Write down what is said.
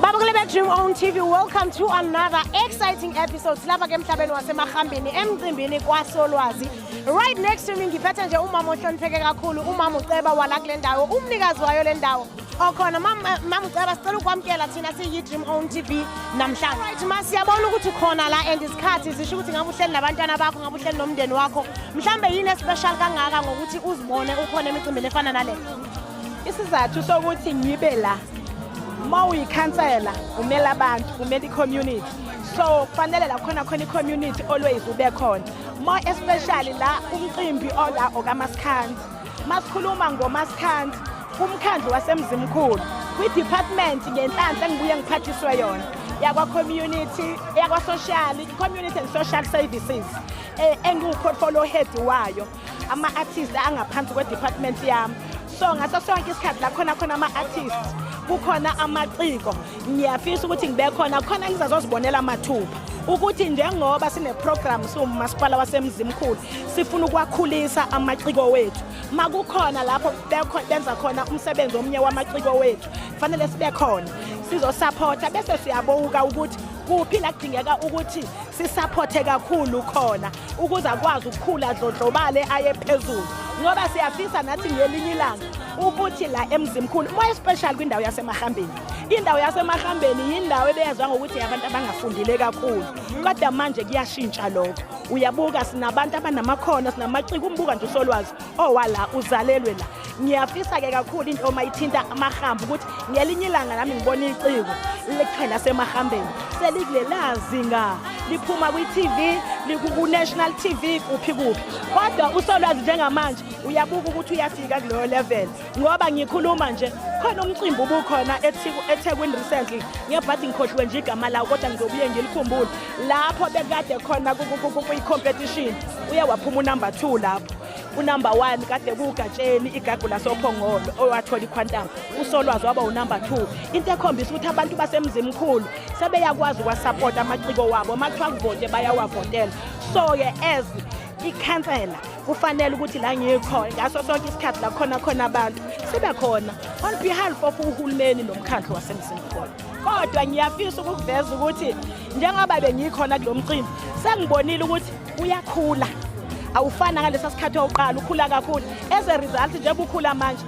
Babakule Dream On TV, welcome to another exciting episode. Silapha ke emhlabeni wasemahambeni emcimbini kwaSolwazi. Right next to me ngiphethe nje umama ohlonipheke kakhulu, umama uceba wala kule ndawo, umnikazi wayo le ndawo. Okhona mama uceba sicela ukwamkela thina siyi Dream On TV namhlanje. Right masiyabona ukuthi khona la and isikhathi zisho ukuthi ngabe uhleli nabantwana bakho, ngabe uhleli nomndeni wakho. Mhlambe yini especial kangaka ngokuthi uzibone ukhona emicimbini efana nale? Isizathu sokuthi ngibe la ma uyikhansela umela abantu umela i-community, so kufanele la khona i-community always ube khona, more especially la umcimbi ola okaMaskandi. Masikhuluma ngoMaskandi, umkhandlu wasemzimkhulu kwi-department ngenhlanhla engibuye ngiphathiswe yona yakwa-community, yakwa-social, community and social services, engiwu-portfolio head wayo, ama-artists angaphansi kwe-department yami. So ngaso sonke isikhathi la khona ama-artists, kukhona amaciko, ngiyafisa ukuthi ngibe khona ngizazozibonela amathuba ukuthi njengoba sine-program siwumasipala wasemzimkhulu sifuna ukwakhulisa amaciko wethu. Makukhona lapho benza khona umsebenzi omnye wamaciko wethu, kufanele sibe khona sizosupporta bese siyabuka ukuthi kuphi la kudingeka ukuthi sisupporte kakhulu khona ukuze akwazi ukukhula dlodlobale aye phezulu, ngoba siyafisa nathi ngelinye ilanga ukuthi la emzimkhulu more special kwindawo yasemahambeni. Indawo yasemahambeni yindawo ebeyazwa ngokuthi abantu abangafundile kakhulu, kodwa manje kuyashintsha lokho. Uyabuka sinabantu abanamakhono, sinamaciko, umbuka nje uSolwazi owala uzalelwe la. Ngiyafisa ke kakhulu into omayithinta amahambo ukuthi ngelinye ilanga nami ngibona iciko lekhaya lasemahambeni selikule zinga liphuma kwi-TV, liku-national TV, kuphi kodwa uSolwazi njengamanje uyabuka ukuthi uyafika kuleyo level, ngoba ngikhuluma nje khona umcimbi ubukhona eThekwini recently, ngebhathi ngikhohliwe nje igama lawo kodwa ngizobuye ngilikhumbule, lapho bekade khona kwi-competition uye waphuma unumber 2 lapho. Unumber 1 kade kuGatsheni igagu lasophongolo owathola iquantum, uSolwazi waba unumber 2. Into ekhombisa ukuthi abantu basemzimkhulu sebeyakwazi ukwasupport amaciko wabo, makuthiwa kuvote bayawavotela. So ke as ikhansela kufanele ukuthi la ngikhona ngaso sonke isikhathi la khona abantu sibe khona on behalf of uhulumeni nomkhandlu wasemzimkhulu. Kodwa ngiyafisa ukuveza ukuthi njengoba bengikhona kulo mcimbi sengibonile ukuthi uyakhula, awufana ngalesa sikhathi oqala ukhula kakhulu, as a result nje bukhula manje